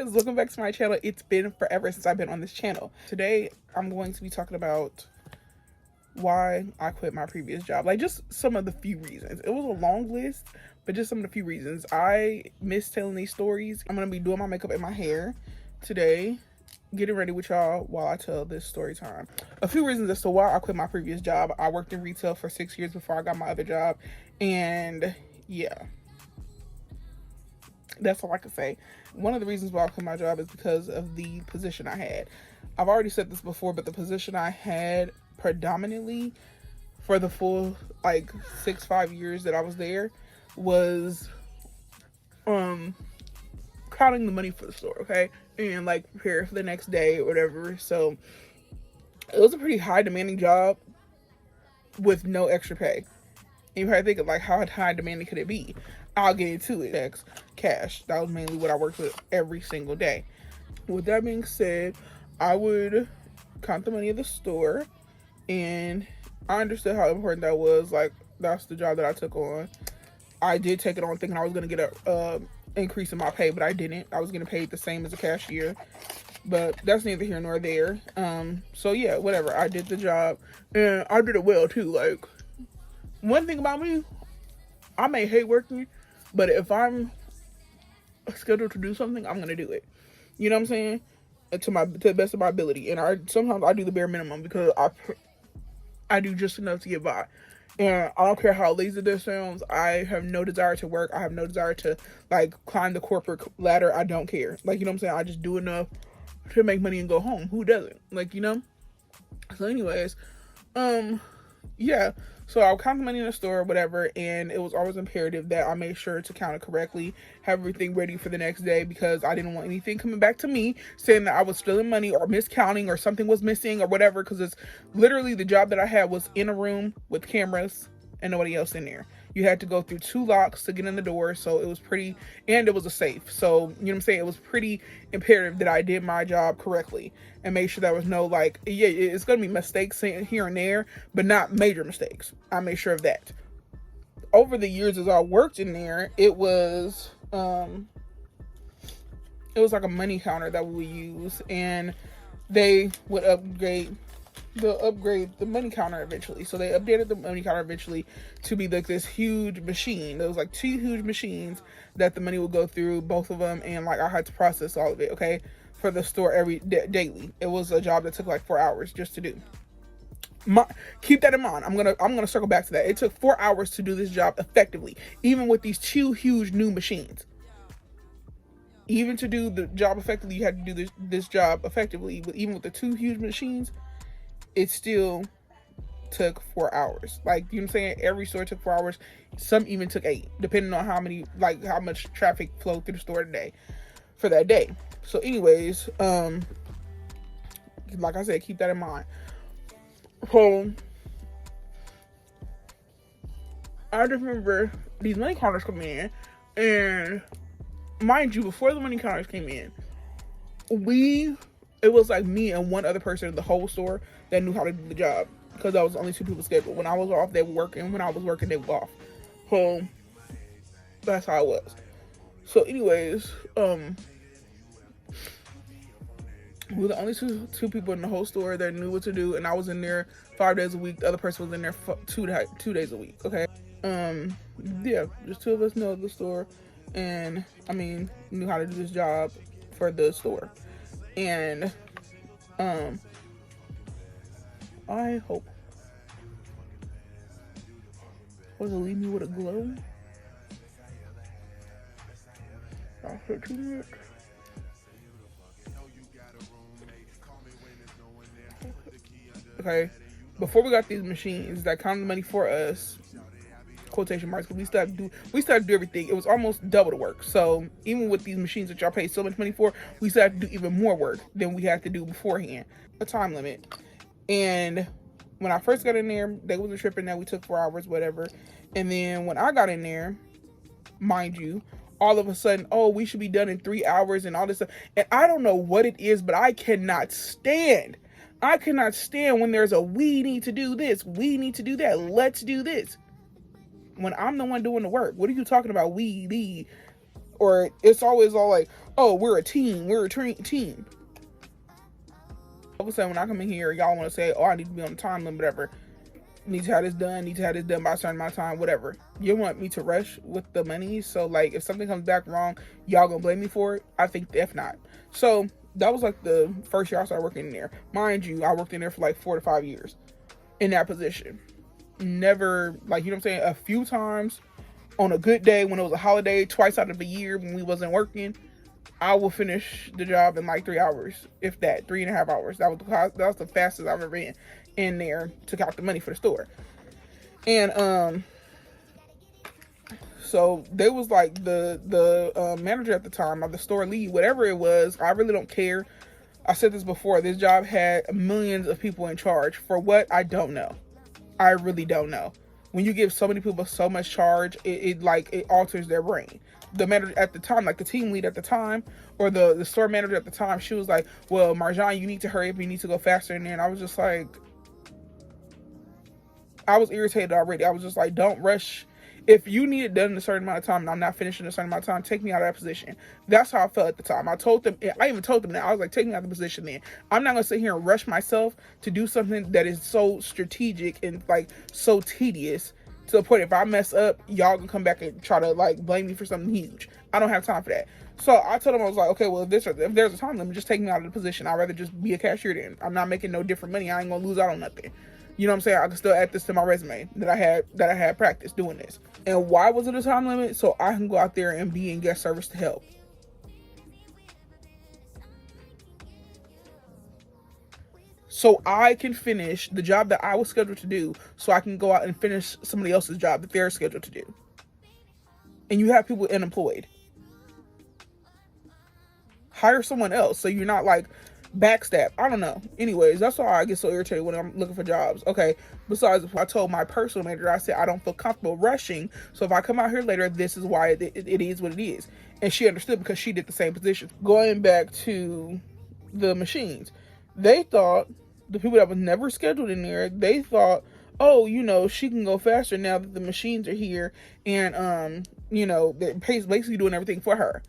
loves, welcome back to my channel. It's been forever since I've been on this channel. Today I'm going to be talking about why I quit my previous job, like just some of the few reasons. It was a long list, but just some of the few reasons. I miss telling these stories. I'm gonna be doing my makeup and my hair today, getting ready with y'all while I tell this story time. A few reasons as to why I quit my previous job. I worked in retail for 6 years before I got my other job, and yeah, that's all I can say. One of the reasons why I quit my job is because of the position I had. I've already said this before, but the position I had predominantly for the full like 5 years that I was there was counting the money for the store, okay? And like prepare for the next day or whatever. So it was a pretty high demanding job with no extra pay. And you probably think of like how high demanding could it be? I'll get into it next. Cash. That was mainly what I worked with every single day. With that being said, I would count the money of the store, and I understood how important that was. Like, that's the job that I took on. I did take it on thinking I was going to get a increase in my pay, but I didn't. I was getting paid the same as a cashier, but that's neither here nor there. So yeah, whatever. I did the job, and I did it well too. Like, one thing about me, I may hate working, but if I'm scheduled to do something, I'm gonna do it. You know what I'm saying? To the best of my ability. And sometimes I do the bare minimum because I do just enough to get by. And I don't care how lazy this sounds. I have no desire to work. I have no desire to like climb the corporate ladder. I don't care. Like, you know what I'm saying? I just do enough to make money and go home. Who doesn't? Like, you know? So anyways, yeah. So I'll count the money in the store or whatever, and it was always imperative that I made sure to count it correctly, have everything ready for the next day, because I didn't want anything coming back to me saying that I was stealing money or miscounting or something was missing or whatever, because it's literally the job that I had was in a room with cameras and nobody else in there. You had to go through 2 locks to get in the door, so it was pretty, and it was a safe. So, you know what I'm saying? It was pretty imperative that I did my job correctly and made sure there was no, like, yeah, it's going to be mistakes here and there, but not major mistakes. I made sure of that. Over the years as I worked in there, it was like a money counter that we would use, and they would upgrade the money counter eventually. So they updated the money counter eventually to be like this huge machine. There was like 2 huge machines that the money would go through, both of them, and like I had to process all of it, okay, for the store daily. It was a job that took like 4 hours just to do. Keep that in mind. I'm gonna circle back to that. It took 4 hours to do this job effectively, even with these 2 huge new machines. Even to do the job effectively, you had to do this job effectively, even with the 2 huge machines. It still took 4 hours. Like, you know what I'm saying? Every store took 4 hours. Some even took 8, depending on how much traffic flowed through the store today for that day. So anyways, like I said, keep that in mind. So I just remember these money counters coming in, and mind you, before the money counters came in, it was like me and one other person in the whole store that knew how to do the job, because I was only 2 people scheduled. When I was off, they were working. When I was working, they were off. So that's how it was. So anyways, we were the only two people in the whole store that knew what to do, and I was in there 5 days a week. The other person was in there 2 days a week. Okay. Yeah, just 2 of us know the store, and knew how to do this job for the store. And I hope was it leave me with a glow. After 2 minutes. Okay, before we got these machines that counted the money for us, quotation marks, because we started to do everything. It was almost double the work. So even with these machines that y'all paid so much money for, we started to do even more work than we had to do beforehand. A time limit. And when I first got in there, they wasn't tripping that we took 4 hours, whatever. And then when I got in there, mind you, all of a sudden, oh, we should be done in 3 hours and all this stuff. And I don't know what it is, but I cannot stand when there's a we need to do this, we need to do that, let's do this, when I'm the one doing the work. What are you talking about? We need Or it's always all like, oh, we're a team, we're a team. All of a sudden, when I come in here, y'all want to say, oh, I need to be on the time limit, whatever. Need to have this done by a certain amount of time, whatever. You want me to rush with the money, so like if something comes back wrong, y'all gonna blame me for it? I think if not. So that was like the first year I started working in there. Mind you, I worked in there for like 4 to 5 years in that position. Never, like, you know what I'm saying, a few times on a good day when it was a holiday, twice out of the year when we wasn't working, I will finish the job in like 3 hours, if that, 3.5 hours. That was the fastest I've ever been in there to count the money for the store. And so they was like the manager at the time, or the store lead, whatever it was. I really don't care. I said this before. This job had millions of people in charge. For what? I don't know. I really don't know. When you give so many people so much charge, it alters their brain. The manager at the time, like the team lead at the time, or the store manager at the time, she was like, well, Marjan, you need to hurry up. You need to go faster in there. And I was just like, I was irritated already. I was just like, don't rush. If you need it done in a certain amount of time and I'm not finishing in a certain amount of time, take me out of that position. That's how I felt at the time. I even told them that. I was like, take me out of the position then. I'm not going to sit here and rush myself to do something that is so strategic and like so tedious to the point if I mess up, y'all can come back and try to like blame me for something huge. I don't have time for that. So I told them, I was like, okay, well, if there's a time limit, just take me out of the position. I'd rather just be a cashier then. I'm not making no different money. I ain't going to lose out on nothing. You know what I'm saying? I can still add this to my resume that I had practice doing this. And why was it a time limit? So I can go out there and be in guest service to help. So I can finish the job that I was scheduled to do, so I can go out and finish somebody else's job that they're scheduled to do. And you have people unemployed. Hire someone else so you're not like backstab. I don't know. Anyways, that's why I get so irritated when I'm looking for jobs. Okay, besides, I told my personal manager, I said I don't feel comfortable rushing, so if I come out here later, this is why it is what it is. And she understood because she did the same position. Going back to the machines, they thought, the people that was never scheduled in there, they thought, oh, you know, she can go faster now that the machines are here, and you know, they're basically doing everything for her.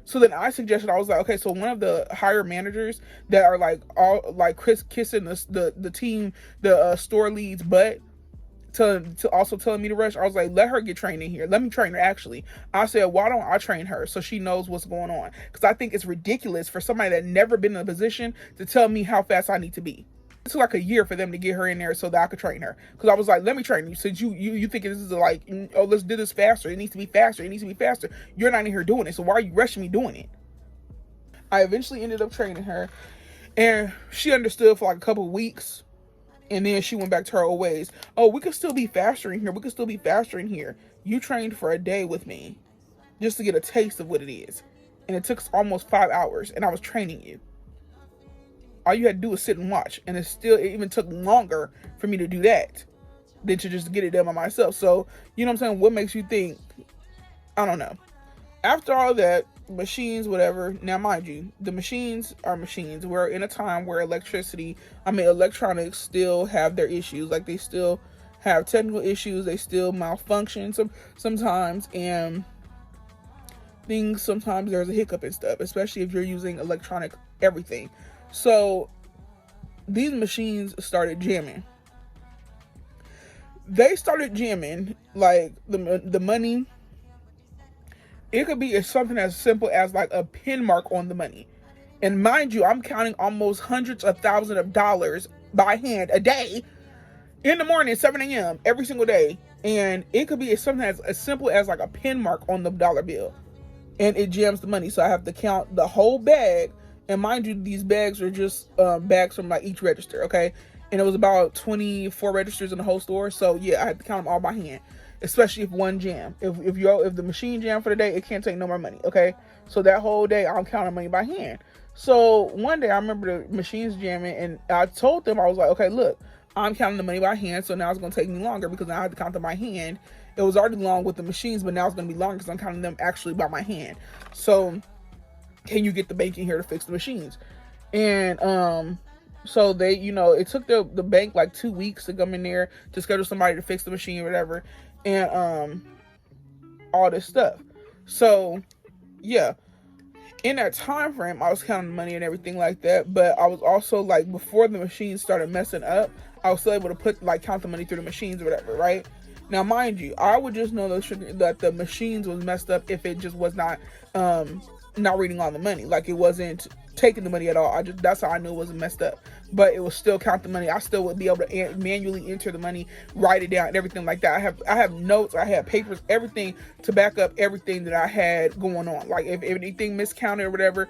So then I suggested, I was like, okay, so one of the higher managers that are like all like kissing the team, the store lead's butt, to also telling me to rush. I was like, let her get trained in here. Let me train her. Actually, I said, why don't I train her so she knows what's going on? Because I think it's ridiculous for somebody that never been in a position to tell me how fast I need to be. It took like a year for them to get her in there so that I could train her. Because I was like, let me train you. Since you think this is like, oh, let's do this faster. It needs to be faster. It needs to be faster. You're not in here doing it. So why are you rushing me doing it? I eventually ended up training her. And she understood for like a couple of weeks. And then she went back to her old ways. Oh, we could still be faster in here. We could still be faster in here. You trained for a day with me just to get a taste of what it is. And it took almost 5 hours. And I was training you. All you had to do was sit and watch. And it even took longer for me to do that than to just get it done by myself. So, you know what I'm saying? What makes you think? I don't know. After all that, machines, whatever. Now, mind you, the machines are machines. We're in a time where electronics still have their issues. Like, they still have technical issues. They still malfunction sometimes. And things, sometimes there's a hiccup and stuff. Especially if you're using electronic everything. So these machines started jamming. They started jamming, like the money. It could be something as simple as like a pin mark on the money. And mind you, I'm counting almost hundreds of thousands of dollars by hand a day in the morning at 7 a.m. every single day. And it could be something as simple as like a pin mark on the dollar bill. And it jams the money. So I have to count the whole bag. And mind you, these bags are just bags from like each register, okay? And it was about 24 registers in the whole store. So yeah, I had to count them all by hand, especially if one jam. If the machine jam for the day, it can't take no more money, okay? So that whole day, I'm counting money by hand. So one day, I remember the machines jamming, and I told them, I was like, okay, look, I'm counting the money by hand, so now it's going to take me longer because now I have to count them by hand. It was already long with the machines, but now it's going to be longer because I'm counting them actually by my hand. So can you get the bank in here to fix the machines? And so they, you know, it took the bank like 2 weeks to come in there to schedule somebody to fix the machine or whatever, and all this stuff. So yeah, in that time frame, I was counting the money and everything like that. But I was also like, before the machines started messing up, I was still able to put like count the money through the machines or whatever, right? Now, mind you, I would just know that the machines was messed up if it just was not reading all the money, like it wasn't taking the money at all. That's how I knew it wasn't messed up. But it will still count the money. I still would be able to manually enter the money, write it down, and everything like that. I have notes, I have papers, everything to back up everything that I had going on. Like if anything miscounted or whatever,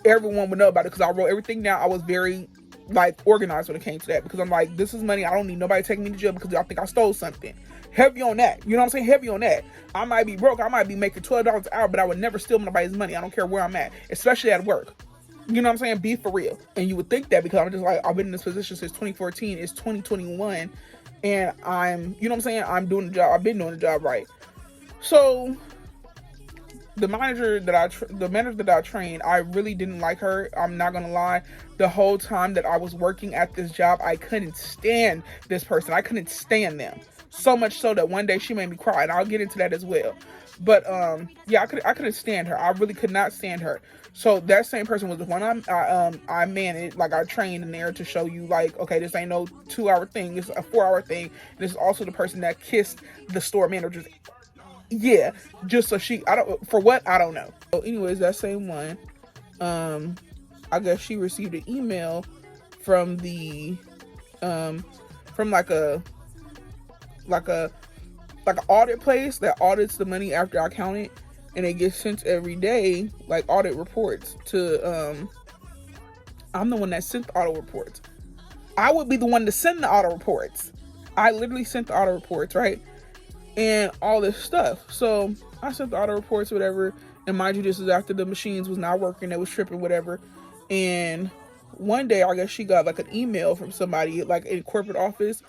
everyone would know about it because I wrote everything down. I was very like organized when it came to that, because I'm like, this is money. I don't need nobody taking me to jail because y'all think I stole something. Heavy on that. You know what I'm saying? Heavy on that. I might be broke. I might be making $12 an hour, but I would never steal nobody's money. I don't care where I'm at, especially at work. You know what I'm saying? Be for real. And you would think that because I'm just like, I've been in this position since 2014. It's 2021. And I'm, you know what I'm saying? I'm doing the job. I've been doing the job right. So the manager that I trained, I really didn't like her. I'm not gonna lie. The whole time that I was working at this job, I couldn't stand this person. I couldn't stand them. So much so that one day she made me cry, and I'll get into that as well. But yeah, I couldn't stand her. I really could not stand her. So that same person was the one I managed, like I trained in there to show you, like, okay, this ain't no 2-hour thing. This is a 4-hour thing. This is also the person that kissed the store manager's. Yeah, just so I don't know. So anyways, that same one, I guess she received an email from the, from like an audit place that audits the money after I count it, and it gets sent every day, like audit reports to, I'm the one that sent the audit reports. I would be the one to send the audit reports. I literally sent the audit reports, right? And all this stuff. So I sent the audit reports, whatever. And mind you, this is after the machines was not working. It was tripping, whatever. And one day, I guess she got like an email from somebody like in corporate office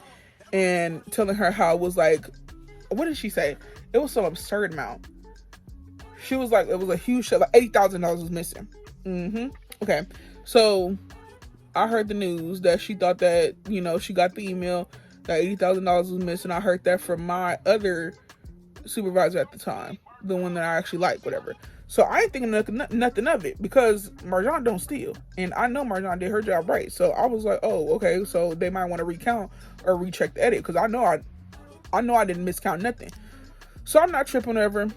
and telling her how it was like, what did she say? It was some absurd amount. She was like, it was a huge shit, like $80,000 was missing. Okay. So I heard the news that she thought that, you know, she got the email that $80,000 was missing. I heard that from my other supervisor at the time, the one that I actually liked, whatever. So I ain't thinking nothing of it, because Marjan don't steal, and I know Marjan did her job right. So I was like, oh, okay, so they might want to recount or recheck the edit, because I know I didn't miscount nothing. So I'm not tripping over.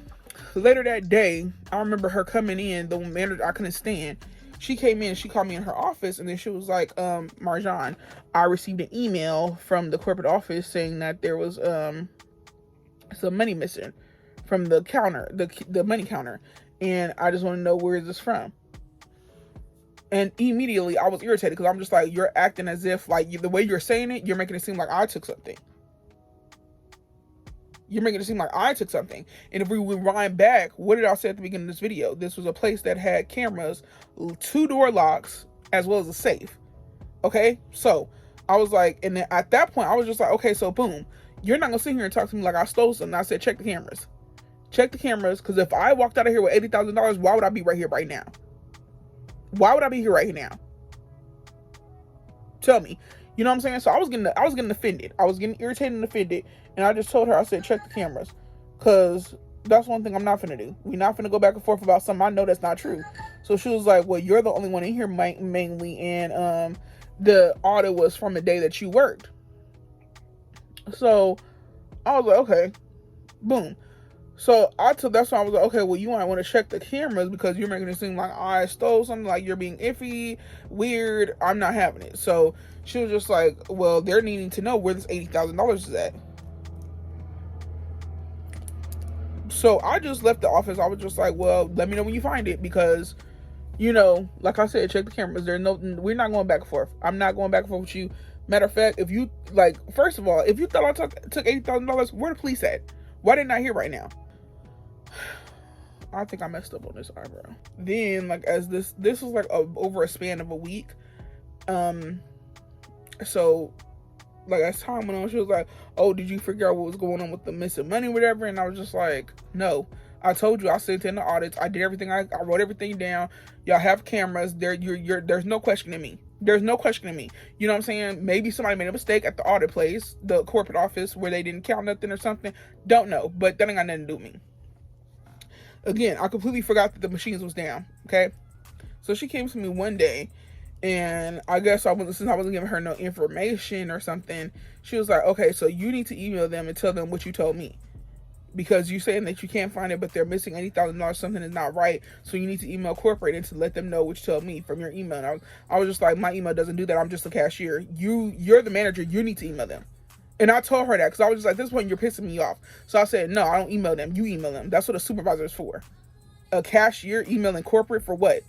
Later that day, I remember her coming in, the manager I couldn't stand. She came in, she called me in her office, and then she was like, Marjan, I received an email from the corporate office saying that there was some money missing from the counter, the money counter, and I just want to know, where is this from? And immediately I was irritated, because I'm just like, you're acting as if, like, the way you're saying it, you're making it seem like I took something. You're making it seem like I took something. And if we rewind back, what did I say at the beginning of this video? This was a place that had cameras, 2 door locks, as well as a safe. Okay? So I was like, and then at that point, I was just like, okay, so boom. You're not going to sit here and talk to me like I stole something. I said, check the cameras. Check the cameras, because if I walked out of here with $80,000, why would I be right here right now? Why would I be here right now? Tell me. You know what I'm saying? So I was getting offended. I was getting irritated and offended. And I just told her, I said, check the cameras. Because that's one thing I'm not finna do. We're not finna go back and forth about something I know that's not true. So she was like, well, you're the only one in here mainly. And the audit was from the day that you worked. So I was like, okay. Boom. So that's why I was like, okay, well, you might want to check the cameras, because you're making it seem like I stole something, like you're being iffy, weird. I'm not having it. So she was just like, well, they're needing to know where this $80,000 is at. So I just left the office. I was just like, well, let me know when you find it, because, you know, like I said, check the cameras. We're not going back and forth. I'm not going back and forth with you. Matter of fact, if you, like, first of all, if you thought I took $80,000, where the police at? Why they not here right now? I think I messed up on this eyebrow. Then, like, as this was like over a span of a week. So, like, as time went on, she was like, oh, did you figure out what was going on with the missing money or whatever? And I was just like, no. I told you I sent in the audits. I did everything. I wrote everything down. Y'all have cameras. There's no questioning me. There's no questioning me. You know what I'm saying? Maybe somebody made a mistake at the audit place, the corporate office, where they didn't count nothing or something. Don't know. But that ain't got nothing to do with me. Again, I completely forgot that the machines was down. Okay. So she came to me one day, and I guess since I wasn't giving her no information or something, she was like, okay, so you need to email them and tell them what you told me. Because you're saying that you can't find it, but they're missing $80,000, something is not right. So you need to email corporate and to let them know what you told me from your email. And I was just like, my email doesn't do that. I'm just a cashier. You're the manager. You need to email them. And I told her that because I was just like, this point, you're pissing me off. So I said, no, I don't email them. You email them. That's what a supervisor is for. A cashier emailing corporate for what?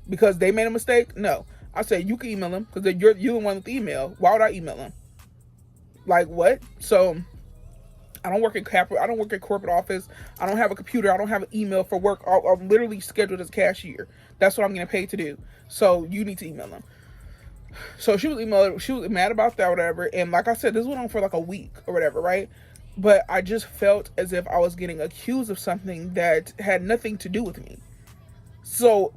Because they made a mistake? No. I said, you can email them because you're the one with the email. Why would I email them? Like, what? So I don't work at corporate office. I don't have a computer. I don't have an email for work. I'm literally scheduled as a cashier. That's what I'm getting paid to do. So you need to email them. So she was mad about that or whatever. And like I said, this went on for like a week or whatever, right? But I just felt as if I was getting accused of something that had nothing to do with me. So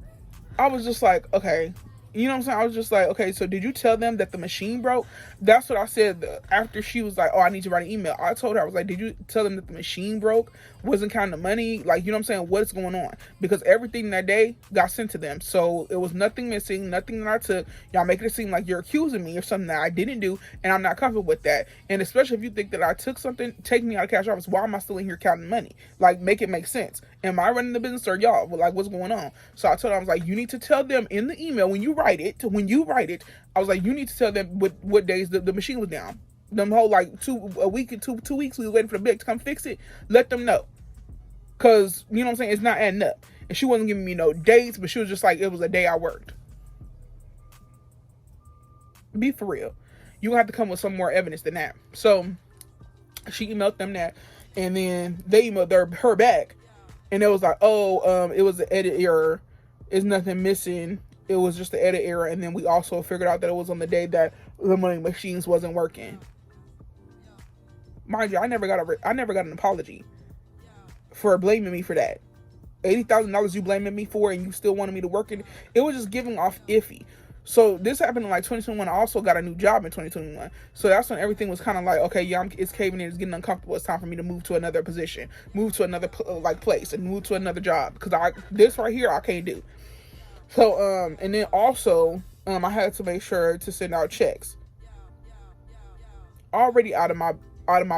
I was just like, okay. You know what I'm saying? I was just like, okay, so did you tell them that the machine broke? That's what I said after she was like, oh, I need to write an email. I told her, I was like, did you tell them that the machine broke? Wasn't counting the money? Like, you know what I'm saying? What's going on? Because everything that day got sent to them. So it was nothing missing, nothing that I took. Y'all making it seem like you're accusing me of something that I didn't do, and I'm not comfortable with that. And especially if you think that I took something, take me out of cash office, why am I still in here counting money? Like, make it make sense. Am I running the business or y'all? Like, what's going on? So I told her, I was like, you need to tell them in the email when you write it, I was like, you need to tell them what days the machine was down. Them whole like 2 weeks we were waiting for the bill to come fix it. Let them know. Cause you know what I'm saying? It's not adding up. And she wasn't giving me no dates, but she was just like, it was a day I worked. Be for real. You have to come with some more evidence than that. So she emailed them that, and then they emailed her back. And it was like, it was an edit error. There's nothing missing. It was just the edit error. And then we also figured out that it was on the day that the money machines wasn't working. Mind you, I never got an apology for blaming me for that. $80,000 you blaming me for, and you still wanted me to work it. It was just giving off iffy. So this happened in like 2021. I also got a new job in 2021. So that's when everything was kind of like, okay, yeah, it's caving in. It's getting uncomfortable. It's time for me to move to another position, move to another place, and move to another job because this right here I can't do. So and then also I had to make sure to send out checks. Already out of my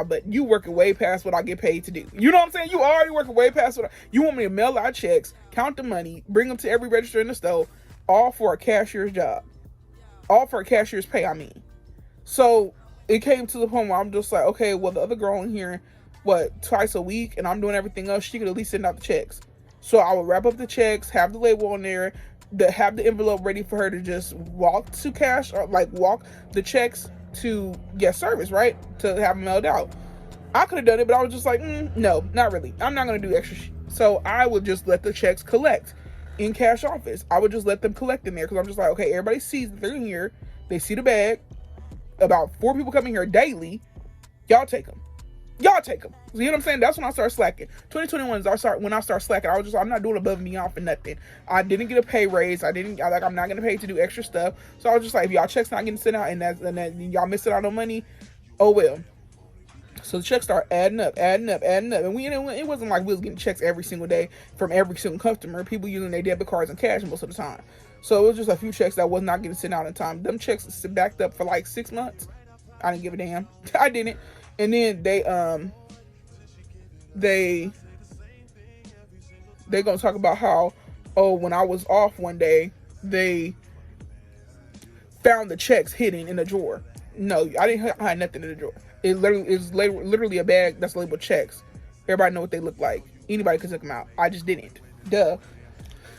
butt. You working way past what I get paid to do. You know what I'm saying? You already working way past you want me to mail out checks, count the money, bring them to every register in the store. All for a cashier's job. All for a cashier's pay, I mean. So it came to the point where I'm just like, okay, well, the other girl in here, twice a week, and I'm doing everything else, she could at least send out the checks. So I would wrap up the checks, have the label on there, have the envelope ready for her to just walk to cash, or walk the checks to get service, right? To have them mailed out. I could have done it, but I was just like, no, not really. I'm not going to do extra So I would just let the checks collect in cash office. I would just let them collect in there because I'm just like, okay, everybody sees that they're in here. They see the bag. About 4 people coming here daily. Y'all take them. You know what I'm saying? That's when I start slacking. 2021 is when I start slacking. I'm not doing above and beyond for nothing. I didn't get a pay raise. I'm not getting paid to do extra stuff. So I was just like, if y'all checks not getting sent out and y'all missing out on money, oh well. So the checks start adding up. And it wasn't like we was getting checks every single day from every single customer. People using their debit cards and cash most of the time. So it was just a few checks that was not getting sent out in time. Them checks backed up for like 6 months. I didn't give a damn. I didn't. And then they gonna talk about how, when I was off one day, they found the checks hidden in a drawer. No, I had nothing in the drawer. It literally a bag that's labeled checks. Everybody know what they look like. Anybody could take them out. I just didn't. Duh.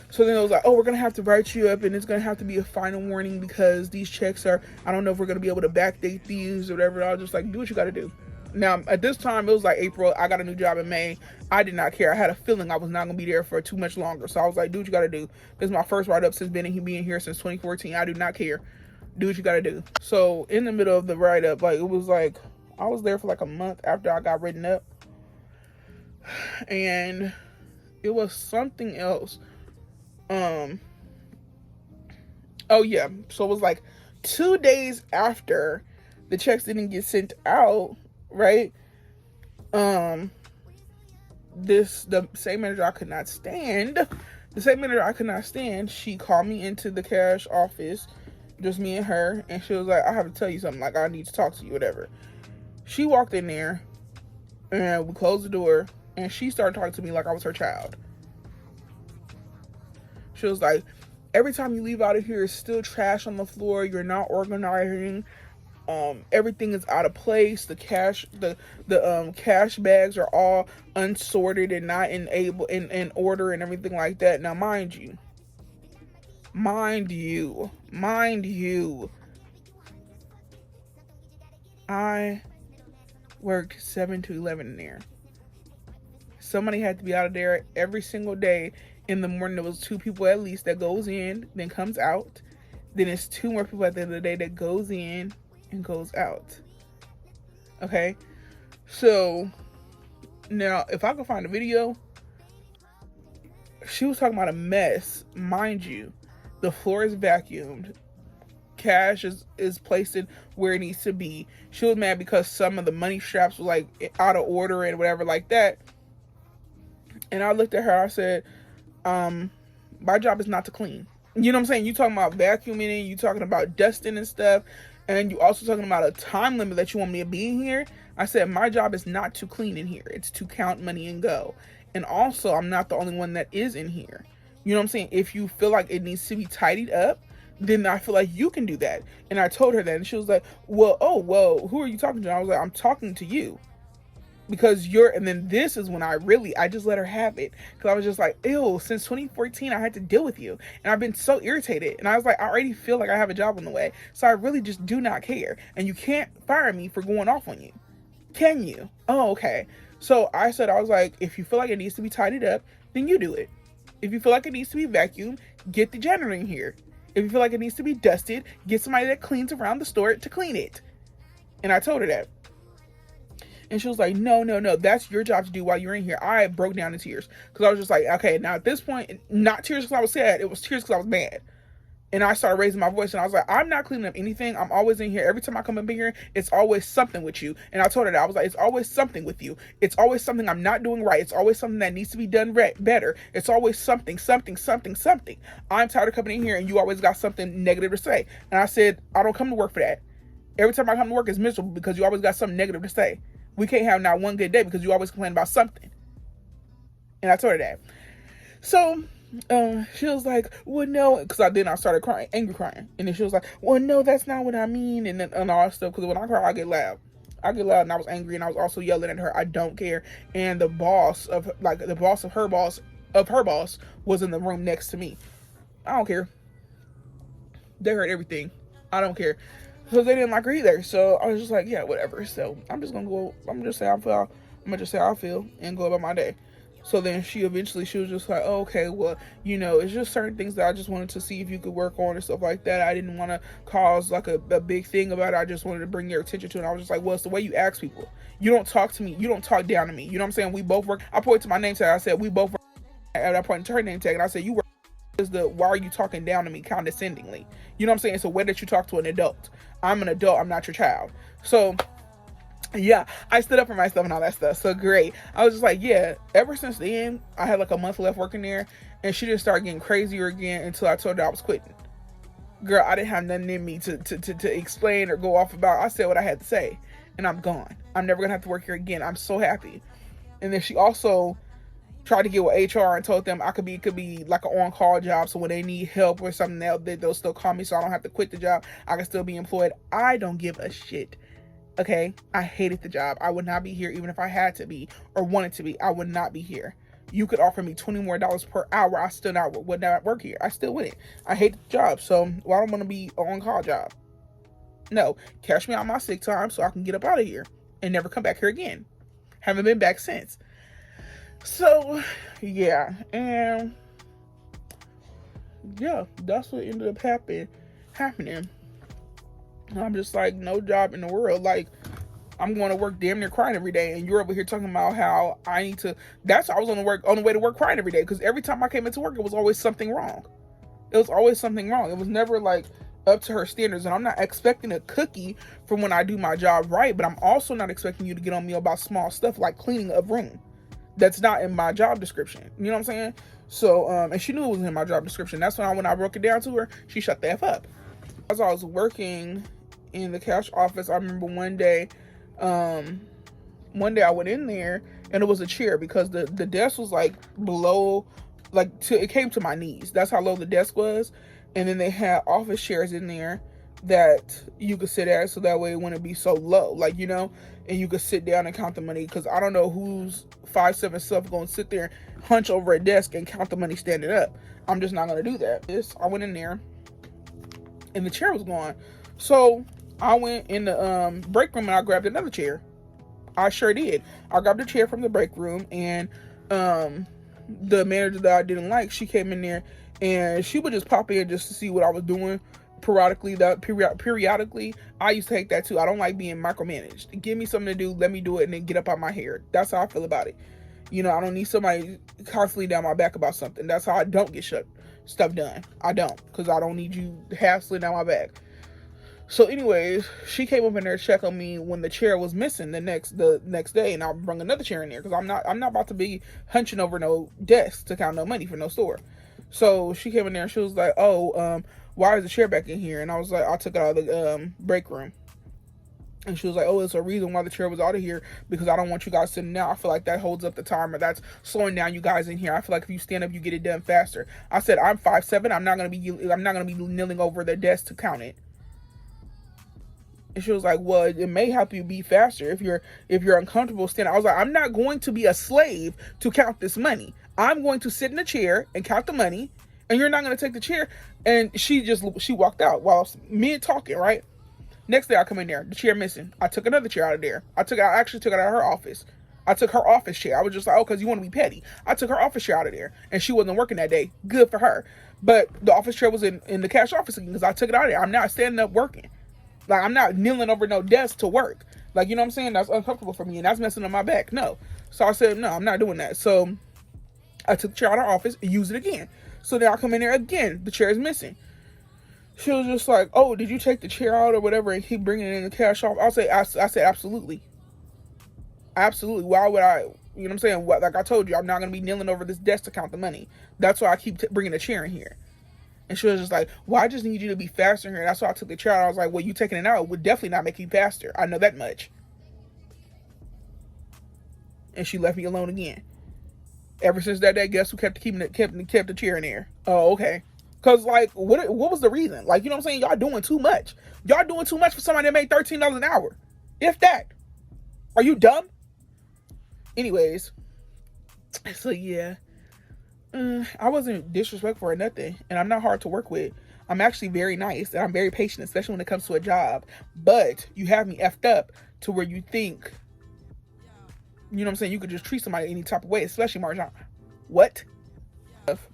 So then it was like, we're going to have to write you up, and it's going to have to be a final warning because these checks I don't know if we're going to be able to backdate these or whatever. I was just like, do what you got to do. Now, at this time, it was like April. I got a new job in May. I did not care. I had a feeling I was not going to be there for too much longer. So I was like, do what you got to do. This is my first write-up since being here since 2014. I do not care. Do what you got to do. So in the middle of the write-up, it was like, I was there for like a month after I got written up. And it was something else. So it was like 2 days after the checks didn't get sent out, right? the same manager I could not stand, she called me into the cash office, just me and her, and she was like, I have to tell you something, like, I need to talk to you, whatever. She walked in there, and we closed the door, and she started talking to me like I was her child. She was like, every time you leave out of here, it's still trash on the floor, you're not organizing, everything is out of place, the cash bags are all unsorted and not in order and everything like that. Now mind you, I worked 7 to 11 in there. Somebody had to be out of there every single day. In the morning, there was 2 people at least that goes in, then comes out. Then it's 2 more people at the end of the day that goes in and goes out. Okay? So, now, if I could find a video, she was talking about a mess. Mind you, the floor is vacuumed. Cash is placed in where it needs to be. She was mad because some of the money straps were like out of order and whatever like that. And I looked at her, I said, my job is not to clean. You know what I'm saying? You talking about vacuuming and you talking about dusting and stuff. And you also talking about a time limit that you want me to be in here. I said, my job is not to clean in here. It's to count money and go. And also, I'm not the only one that is in here. You know what I'm saying? If you feel like it needs to be tidied up, then I feel like you can do that. And I told her that. And she was like, well, who are you talking to? And I was like, I'm talking to you. Because and then this is when I just let her have it. Because I was just like, ew, since 2014, I had to deal with you. And I've been so irritated. And I was like, I already feel like I have a job on the way. So I really just do not care. And you can't fire me for going off on you. Can you? Oh, okay. So I was like, if you feel like it needs to be tidied up, then you do it. If you feel like it needs to be vacuumed, get the janitor in here. If you feel like it needs to be dusted, get somebody that cleans around the store to clean it. And I told her that. And she was like, no, that's your job to do while you're in here. I broke down in tears. Because I was just like, okay, now at this point, not tears because I was sad. It was tears because I was mad. And I started raising my voice. And I was like, I'm not cleaning up anything. I'm always in here. Every time I come up in here, it's always something with you. And I told her that. I was like, it's always something with you. It's always something I'm not doing right. It's always something that needs to be done better. It's always something. I'm tired of coming in here and you always got something negative to say. And I said, I don't come to work for that. Every time I come to work, it's miserable because you always got something negative to say. We can't have not one good day because you always complain about something. And I told her that. So, she was like, well, no, because I started crying, angry crying. And then she was like, well, no, that's not what I mean. And then and all that stuff. Because when I cry, I get loud. And I was angry and I was also yelling at her. I don't care. And the boss of her boss was in the room next to me. I don't care. They heard everything. I don't care. So they didn't like her either. So I was just like, yeah, whatever. So I'm just say how I feel and go about my day. So then she was just like, oh, okay, well, it's just certain things that I just wanted to see if you could work on and stuff like that. I didn't want to cause like a big thing about it. I just wanted to bring your attention to it. And I was just like, well, it's the way you ask people. You don't talk to me. You don't talk down to me. You know what I'm saying? We both work. I pointed to my name tag. I said, we both work. At I pointed to her name tag. And I said, you work. Why are you talking down to me condescendingly? You know what I'm saying? It's a way that you talk to an adult. I'm an adult. I'm not your child. So, yeah, I stood up for myself and all that stuff. So great. I was just like, yeah, ever since then, I had like a month left working there. And she just started getting crazier again until I told her I was quitting. Girl, I didn't have nothing in me to explain or go off about. I said what I had to say. And I'm gone. I'm never going to have to work here again. I'm so happy. And then she also tried to get with HR and told them it could be like an on-call job. So when they need help or something, they'll still call me so I don't have to quit the job. I can still be employed. I don't give a shit. Okay? I hated the job. I would not be here even if I had to be or wanted to be. I would not be here. You could offer me $20 more per hour. I still would not work here. I still wouldn't. I hate the job. So I don't want to be an on-call job. No. Cash me out my sick time so I can get up out of here and never come back here again. Haven't been back since. So, yeah, and yeah, that's what ended up happening. And I'm just like, no job in the world. Like, I'm going to work damn near crying every day, and you're over here talking about how I need to. That's why I was on the way to work crying every day, because every time I came into work, it was always something wrong. It was never like up to her standards, and I'm not expecting a cookie from when I do my job right, but I'm also not expecting you to get on me about small stuff like cleaning a room. that's not in my job description. You know what I'm saying? So, and she knew it wasn't in my job description. That's when I broke it down to her, she shut the F up. As I was working in the cash office, I remember one day I went in there and it was a chair because the desk was like below, like it came to my knees. That's how low the desk was. And then they had office chairs in there that you could sit at, so that way it wouldn't be so low, like, you know, and you could sit down and count the money, because I don't know who's 5'7" self going to sit there, hunch over a desk and count the money standing up. I'm just not going to do that. I went in there and the chair was gone. So I went in the break room and I grabbed another chair. I sure did. I grabbed a chair from the break room, and the manager that I didn't like, she came in there and she would just pop in just to see what I was doing periodically. I used to hate that too. I don't like being micromanaged. Give me something to do, let me do it, and then get up out my hair. That's how I feel about it. You know, I don't need somebody constantly down my back about something. That's how I don't get stuff done. I don't, because I don't need you hassling down my back. So anyways, she came up in there to check on me when the chair was missing the next day, and I brought another chair in there because I'm not about to be hunching over no desk to count no money for no store. So she came in there and she was like, "Oh, why is the chair back in here?" And I was like, "I took it out of the break room." And she was like, "Oh, it's a reason why the chair was out of here, because I don't want you guys sitting down. I feel like that holds up the timer. That's slowing down you guys in here. I feel like if you stand up, you get it done faster." I said, "I'm 5'7". I'm not gonna be kneeling over the desk to count it." And she was like, "Well, it may help you be faster if you're uncomfortable standing." I was like, "I'm not going to be a slave to count this money. I'm going to sit in a chair and count the money, and you're not going to take the chair." And she walked out while I was mid talking, right? Next day I come in there, the chair missing. I took another chair out of there. I actually took it out of her office. I took her office chair. I was just like, "Oh, because you want to be petty." I took her office chair out of there, and she wasn't working that day. Good for her. But the office chair was in the cash office again because I took it out of there. I'm not standing up working. Like, I'm not kneeling over no desk to work. Like, you know what I'm saying? That's uncomfortable for me, and that's messing up my back. No. So I said, no, I'm not doing that. So I took the chair out of her office and used it again. So then I come in there again. The chair is missing. She was just like, "Oh, did you take the chair out or whatever and keep bringing it in the cash off?" I said, "Absolutely. Absolutely. Why would I?" You know what I'm saying? Like I told you, I'm not going to be kneeling over this desk to count the money. That's why I keep bringing the chair in here. And she was just like, "Well, I just need you to be faster here." And that's why I took the chair out. I was like, "Well, you taking it out would definitely not make you faster. I know that much." And she left me alone again. Ever since that day, guess who kept the chair in there? Oh, okay. Cause like, what was the reason? Like, you know what I'm saying? Y'all doing too much. Y'all doing too much for somebody that made $13 an hour. If that. Are you dumb? Anyways. So yeah. I wasn't disrespectful or nothing, and I'm not hard to work with. I'm actually very nice, and I'm very patient, especially when it comes to a job. But you have me effed up to where you think, you know what I'm saying, you could just treat somebody any type of way, especially Marjan. What?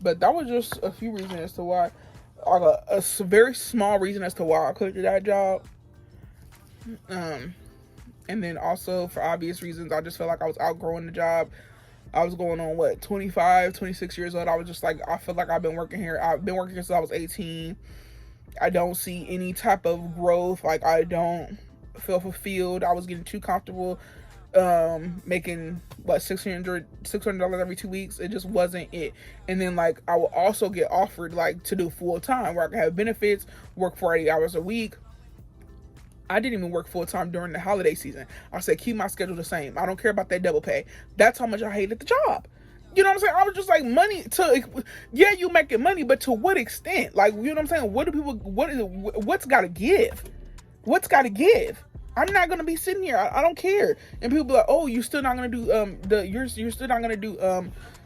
But that was just a few reasons as to why, a very small reason as to why I couldn't do that job. And then also for obvious reasons, I just felt like I was outgrowing the job. I was going on 25, 26 years old. I was just like, I feel like I've been working here since I was 18. I don't see any type of growth. Like, I don't feel fulfilled. I was getting too comfortable, making $600 every 2 weeks. It just wasn't it. And then like, I will also get offered like to do full time where I could have benefits, work 40 hours a week. I didn't even work full time during the holiday season. I said, keep my schedule the same. I don't care about that double pay. That's how much I hated the job. You know what I'm saying? I was just like, yeah, you making money, but to what extent? Like, you know what I'm saying? What's got to give? What's got to give? I'm not gonna be sitting here. I don't care. And people be like, "Oh, you're still not gonna do you're still not gonna do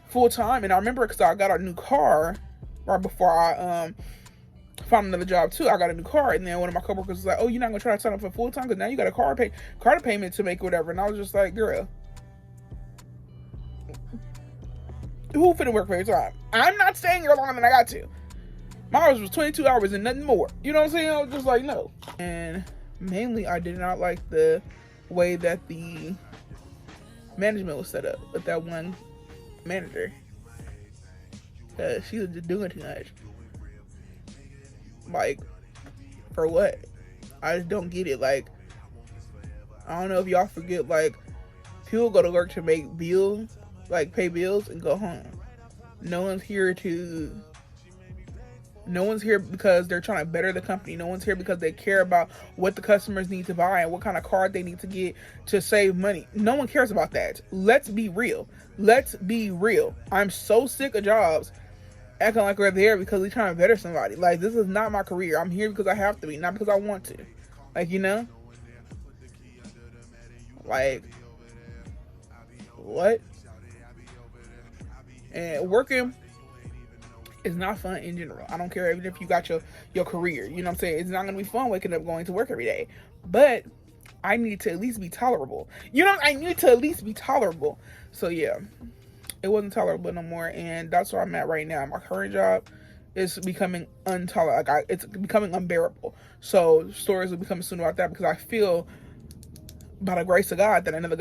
full time." And I remember because I got a new car right before I found another job too. I got a new car, and then one of my coworkers was like, "Oh, you're not gonna try to sign up for full time because now you got a car payment to make, whatever." And I was just like, "Girl, who finna work for your time? I'm not staying here longer than I got to. My hours was 22 hours and nothing more." You know what I'm saying? I was just like, no. And mainly, I did not like the way that the management was set up with that one manager. She was just doing too much. Like, for what? I just don't get it. Like, I don't know if y'all forget, like, people go to work to make bills, like pay bills and go home. No one's here because they're trying to better the company. No one's here because they care about what the customers need to buy and what kind of card they need to get to save money. No one cares about that. Let's be real. I'm so sick of jobs acting like we're there because we're trying to better somebody. Like, this is not my career. I'm here because I have to be, not because I want to. Like, like, what? And working is not fun in general. I don't care even if you got your career. You know what I'm saying? It's not going to be fun waking up going to work every day. But I need to at least be tolerable. I need to at least be tolerable. So, yeah. It wasn't tolerable no more. And that's where I'm at right now. My current job is becoming intolerable. Like, it's becoming unbearable. So, stories will be coming soon about that because I feel, by the grace of God, that another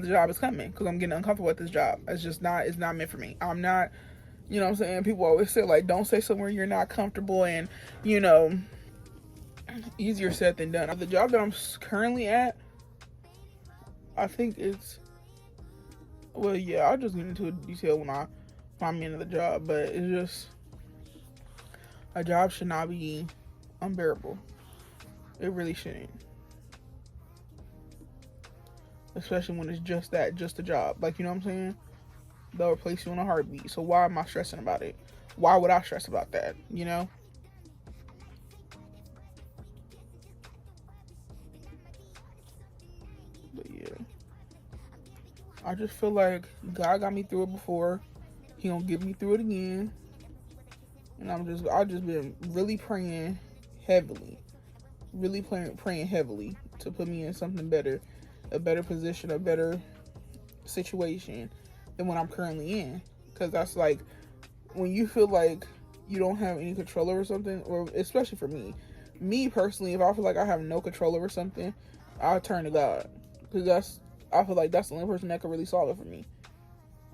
job is coming because I'm getting uncomfortable with this job. It's not meant for me. I'm not, you know what I'm saying? People always say, like, don't say somewhere you're not comfortable, and, easier said than done. The job that I'm currently at, I think it's, well, yeah, I'll just get into detail when I'm into the job, but it's just, a job should not be unbearable. It really shouldn't. Especially when it's just a job. Like, you know what I'm saying? They'll replace you in a heartbeat. So why am I stressing about it? Why would I stress about that? But yeah. I just feel like God got me through it before. He gonna get me through it again. And I've just been really praying heavily. Really praying heavily to put me in something better. A better position, a better situation than what I'm currently in. Because that's like, when you feel like you don't have any control over something, or especially for me personally, if I feel like I have no control over something, I'll turn to God. Because I feel like that's the only person that can really solve it for me.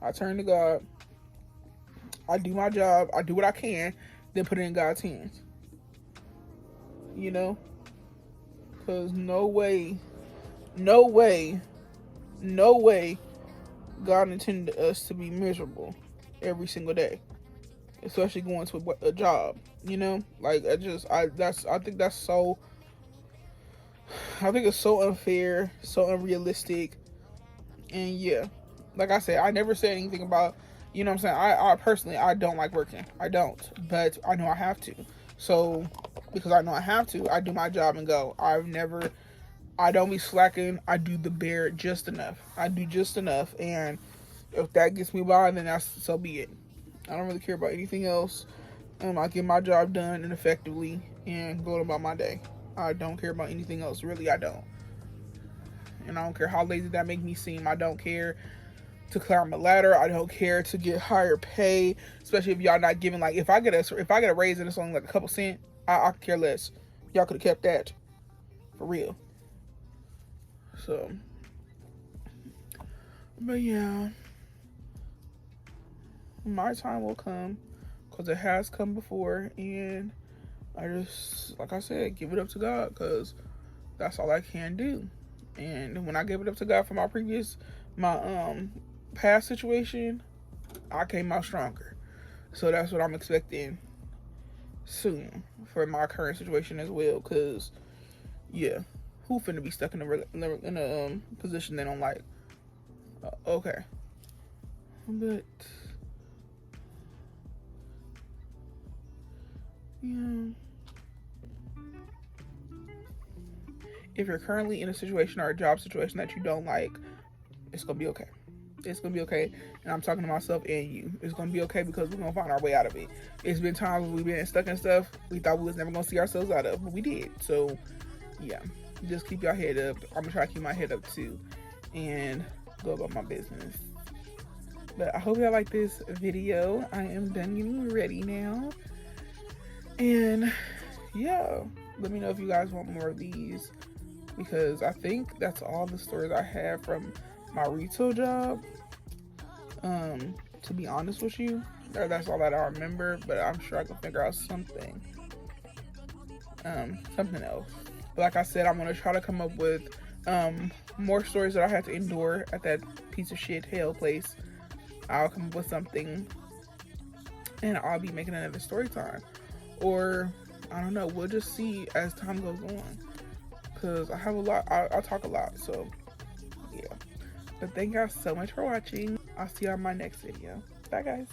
I turn to God, I do my job, I do what I can, then put it in God's hands. Because no way God intended us to be miserable every single day, especially going to a job. Like, I think it's so unfair, so unrealistic. And yeah, like I said, I never said anything about, you know what I'm saying? I personally, I don't like working. I don't, but I know I have to. So because I know I have to, I do my job and go. I don't be slacking. I do just enough. I do just enough. And if that gets me by, then so be it. I don't really care about anything else. I get my job done and effectively and go about my day. I don't care about anything else. Really, I don't. And I don't care how lazy that make me seem. I don't care to climb a ladder. I don't care to get higher pay, especially if y'all not giving, like, if I get a raise and it's only like a couple cents, I care less. Y'all could have kept that, for real. So, but yeah, my time will come, because it has come before, and I just, like I said, give it up to God, because that's all I can do. And when I gave it up to God for my past situation, I came out stronger. So that's what I'm expecting soon for my current situation as well, because yeah, who finna be stuck in a position they don't like? Okay, but yeah, if you're currently in a situation or a job situation that you don't like, it's gonna be okay. It's gonna be okay, and I'm talking to myself and you. It's gonna be okay, because we're gonna find our way out of it. It's been times when we've been stuck in stuff we thought we was never gonna see ourselves out of, but we did. So yeah, just keep your head up. I'm gonna try to keep my head up too, and go about my business. But I hope y'all like this video. I am done getting ready now, and yeah, let me know if you guys want more of these, because I think that's all the stories I have from my retail job. To be honest with you, that's all that I remember, but I'm sure I can figure out something else. But like I said, I'm gonna try to come up with more stories that I had to endure at that piece of shit hell place. I'll come up with something and I'll be making another story time. Or, I don't know, we'll just see as time goes on. Because I have a lot, I talk a lot, so yeah. But thank y'all so much for watching. I'll see you on my next video. Bye, guys.